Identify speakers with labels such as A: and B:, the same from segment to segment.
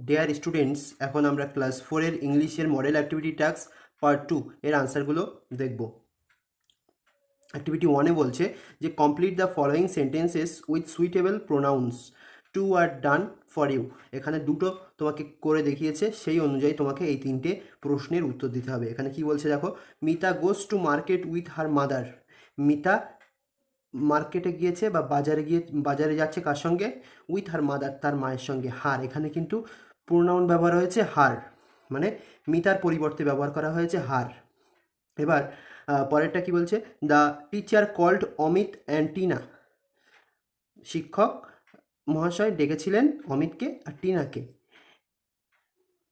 A: Dear students, এখন আমরা class 4-এর ইংলিশের মডেল অ্যাক্টিভিটি টাস্ক পার্ট 2 এর আনসারগুলো দেখব। অ্যাক্টিভিটি 1-এ বলছে যে complete the following sentences with suitable pronouns, two are done for you. এখানে দুটো তোমাকে করে দেখিয়েছে, সেই অনুযায়ী তোমাকে এই তিনটে প্রশ্নের উত্তর দিতে হবে। এখানে কি বলছে দেখো, Mita goes to market with her mother. Mita মার্কেটে গিয়েছে বা বাজারে যাচ্ছে কার সঙ্গে? উইথ হার মাদার, তার মায়ের সঙ্গে। হার, এখানে কিন্তু প্রোনাউন ব্যবহার হয়েছে হার, মানে মিতার পরিবর্তে ব্যবহার করা হয়েছে হার। এবার পরেরটা কি বলছে, the teacher called Amit and Tina. শিক্ষক মহাশয় ডেকেছিলেন অমিতকে আর টিনাকে।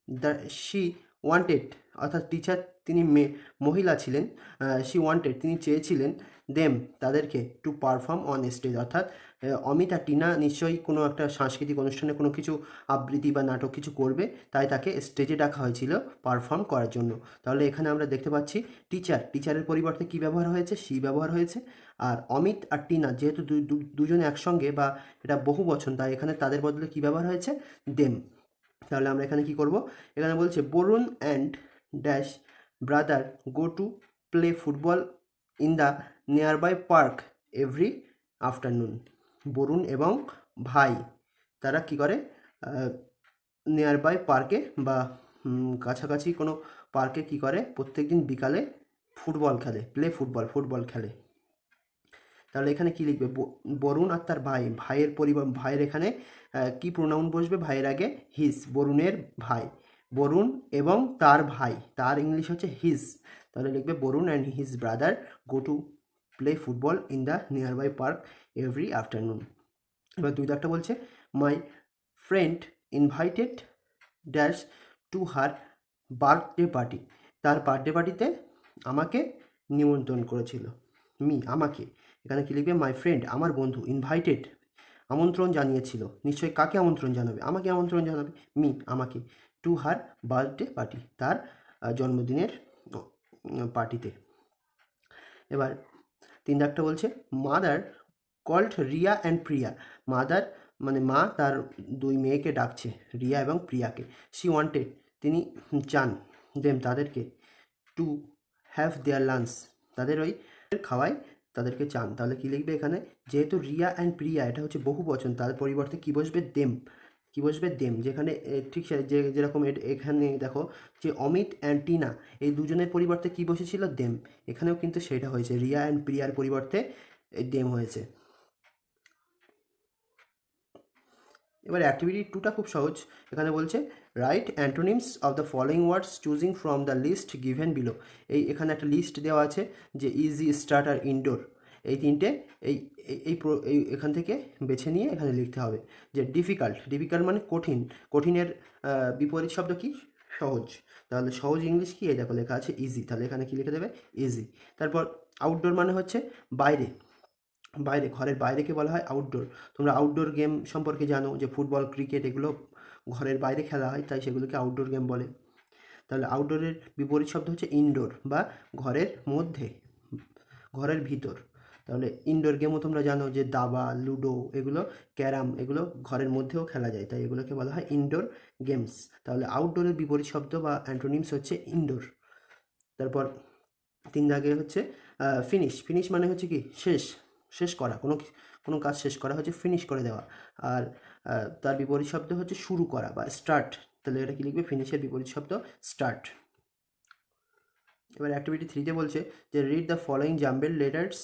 A: দ্য শি ওয়ান্টেড, অর্থাৎ টিচার তিনি মহিলা ছিলেন, শি ওয়ান্টেড তিনি চেয়েছিলেন, দেম তাদেরকে, টু পারফর্ম অন স্টেজ। অর্থাৎ অমিত আর টিনা নিশ্চয়ই কোনো একটা সাংস্কৃতিক অনুষ্ঠানে কোনো কিছু আবৃত্তি বা নাটক কিছু করবে, তাই তাকে স্টেজে ডাকা হয়েছিল পারফর্ম করার জন্য। তাহলে এখানে আমরা দেখতে পাচ্ছি টিচারের পরিবর্তে কী ব্যবহার হয়েছে? শি ব্যবহার হয়েছে। আর অমিত আর টিনা যেহেতু দুজনে একসঙ্গে বা এটা বহু বচন, তাই এখানে তাদের বদলে কী ব্যবহার হয়েছে? দেম। তাহলে আমরা এখানে কি করব? এখানে বলছে Varun and dash brother go to play football in the nearby park every afternoon. Varun এবং ভাই তারা কি করে? নিয়ারবাই পার্কে বা কাছাকাছি কোনো পার্কে কি করে? প্রত্যেক দিন বিকালে ফুটবল খেলে, ফুটবল খেলে। তাহলে এখানে কি লিখবে? বরুণ আর তার ভাইয়ের ভাইয়ের এখানে কি প্রোনাউন বসবে? ভাইয়ের আগে হিজ, বরুণের ভাই, বরুণ এবং তার ভাই, তার ইংলিশ হচ্ছে হিজ। তাহলে লিখবে Varun and his brother go to play football in the near by park every afternoon. এবার দুই দাগটা বলছে my friend invited dash to her birthday party. তার বার্থডে পার্টিতে আমাকে নিমন্ত্রণ করেছিল। আমাকে, এখানে কি লিখবে? মাই ফ্রেন্ড, আমার বন্ধু, ইনভাইটেড আমন্ত্রণ জানিয়েছিল। নিশ্চয়ই কাকে আমন্ত্রণ জানাবে? আমাকে আমন্ত্রণ জানাবে। আমাকে, টু হার বার্থডে পার্টি, তার জন্মদিনের পার্টিতে। এবার তিন দাগটা বলছে mother called Riya and Priya. Mother মানে মা তার দুই মেয়েকে ডাকছে, রিয়া এবং প্রিয়াকে। শি ওয়ান্টেড তিনি চান, দেম তাদেরকে, টু হ্যাভ দেয়ার লাঞ্চ তাদের ওই খাওয়ায় তাদেরকে চান। তাহলে কি লিখবে এখানে? যেহেতু রিয়া অ্যান্ড প্রিয়া এটা হচ্ছে বহু বচন, তার পরিবর্তে কি বসবে? দেম। কি বসবে? দেম। যেখানে ঠিক যেরকম এখানে দেখো যে অমিত অ্যান্ড টিনা এই দুজনের পরিবর্তে কি বসেছিল? দেম। এখানেও কিন্তু সেটা হয়েছে, রিয়া অ্যান্ড প্রিয়ার পরিবর্তে দেম হয়েছে। এবার অ্যাক্টিভিটি 2টা খুব সহজ। এখানে বলছে write antonyms of the following words choosing from the list given below. এখানে একটা লিস্ট দেওয়া আছে যে ইজি, স্টার্ট আর ইনডোর, এই তিনটে এই এখান থেকে বেছে নিয়ে এখানে লিখতে হবে। যে ডিফিকাল্ট মানে কঠিন, কঠিনের বিপরীত শব্দ কি? সহজ। তাহলে সহজ ইংলিশ কি? এই দেখো লেখা আছে ইজি, তাহলে এখানে কি লিখে দেবে? ইজি। তারপর আউটডোর মানে হচ্ছে বাইরে, ঘরের বাইরেকে বলা হয় আউটডোর। তোমরা আউটডোর গেম সম্পর্কে জানো যে ফুটবল, ক্রিকেট এগুলো ঘরের বাইরে খেলা হয়, তাই সেগুলোকে আউটডোর গেম বলে। তাহলে আউটডোরের বিপরীত শব্দ হচ্ছে ইনডোর বা ঘরের মধ্যে, ঘরের ভিতর। তাহলে ইনডোর গেমও তোমরা জানো যে দাবা, লুডো এগুলো, ক্যারাম এগুলো ঘরের মধ্যেও খেলা যায়, তাই এগুলোকে বলা হয় ইনডোর গেমস। তাহলে আউটডোরের বিপরীত শব্দ বা অ্যান্টোনিমস হচ্ছে ইনডোর। তারপর তিন দাগে হচ্ছে ফিনিশ মানে হচ্ছে কি? শেষ করা, কোনো কাজ শেষ করা হচ্ছে ফিনিশ করে দেওয়া। আর তার বিপরীত শব্দ হচ্ছে শুরু করা বা স্টার্ট। তাহলে এটা কি লিখবে? ফিনিশের বিপরীত শব্দ স্টার্ট। এবার অ্যাক্টিভিটি 3তে বলছে যে read the following jumble letters,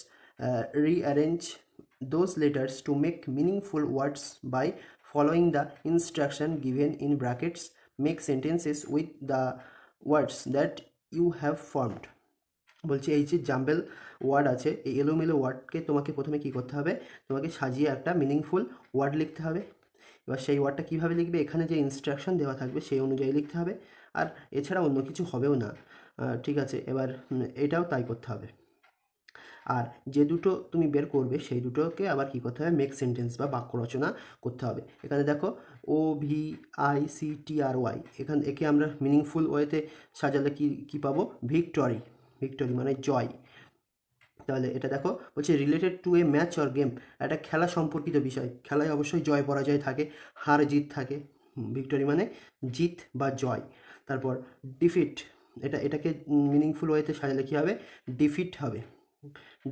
A: rearrange those letters to make meaningful words by following the instruction given in brackets, make sentences with the words that you have formed. বলছি এই যে জাম্বেল ওয়ার্ড আছে, এই এলোমেলো ওয়ার্ডকে তোমাকে প্রথমে কী করতে হবে? তোমাকে সাজিয়ে একটা মিনিংফুল ওয়ার্ড লিখতে হবে। এবার সেই ওয়ার্ডটা কীভাবে লিখবে? এখানে যে ইনস্ট্রাকশন দেওয়া থাকবে সেই অনুযায়ী লিখতে হবে, আর এছাড়া অন্য কিছু হবেও না। ঠিক আছে, এবার এটাও তাই করতে হবে। আর যে দুটো তুমি বের করবে সেই দুটোকে আবার কী করতে হবে? মেক সেন্টেন্স বা বাক্য রচনা করতে হবে। এখানে দেখো OVICTRY, একে আমরা মিনিংফুল ওয়েতে সাজালে কী পাবো? ভিক্টরি মানে জয়। তাহলে এটা দেখো বলছে related to A match or game, একটা খেলা সম্পর্কিত বিষয়। খেলায় অবশ্যই জয় পরাজয় থাকে, হার জিত থাকে। ভিক্টরি মানে জিত বা জয়। তারপর ডিফিট, এটাকে মিনিংফুল ওয়েতে সাজালে কী হবে? ডিফিট হবে।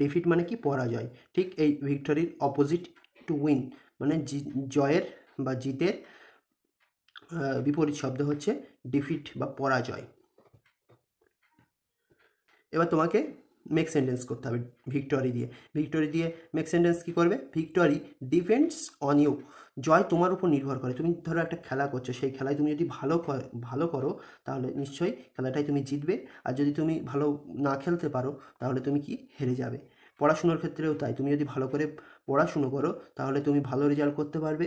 A: ডিফিট মানে কি? পরাজয়। ঠিক এই ভিক্টরির অপোজিট টু উইন, মানে জয়ের বা জিতের বিপরীত শব্দ হচ্ছে ডিফিট বা পরাজয়। এবার তোমাকে মেক সেন্টেন্স করতে হবে ভিক্টরি দিয়ে মেক সেন্টেন্স কী করবে? Victory depends on you. জয় তোমার উপর নির্ভর করে। তুমি ধরো একটা খেলা করছো, সেই খেলায় তুমি যদি ভালো করো তাহলে নিশ্চয়ই খেলাটায় তুমি জিতবে, আর যদি তুমি ভালো না খেলতে পারো তাহলে তুমি কি? হেরে যাবে। পড়াশুনোর ক্ষেত্রেও তাই, তুমি যদি ভালো করে পড়াশুনো করো তাহলে তুমি ভালো রেজাল্ট করতে পারবে,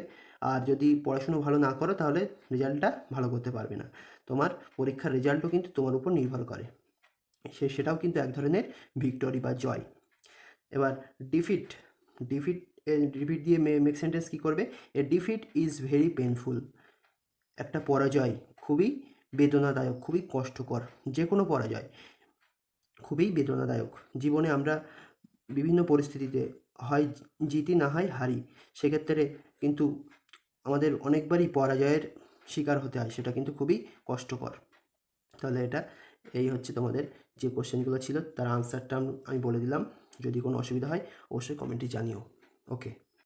A: আর যদি পড়াশুনো ভালো না করো তাহলে রেজাল্টটা ভালো করতে পারবে না। তোমার পরীক্ষার রেজাল্টও কিন্তু তোমার উপর নির্ভর করে। সেটাও কিন্তু এক ধরনের ভিক্টরি বা জয়। এবার ডিফিট ডিফিট ডিফিট দিয়ে মেক সেন্টেন্স কী করবে? এ ডিফিট ইজ ভেরি পেনফুল। একটা পরাজয় খুবই বেদনাদায়ক, খুবই কষ্টকর। যে কোনো পরাজয় খুবই বেদনাদায়ক। জীবনে আমরা বিভিন্ন পরিস্থিতিতে হয় জিতি, না হয় হারি। সেক্ষেত্রে কিন্তু আমাদের অনেকবারই পরাজয়ের শিকার হতে হয়, সেটা কিন্তু খুবই কষ্টকর। তাহলে এই হচ্ছে তোমাদের যে কোশ্চেনগুলো ছিল তার আনসারটা আমি বলে দিলাম। যদি কোনো অসুবিধা হয় অবশ্যই কমেন্টে জানিও। ওকে।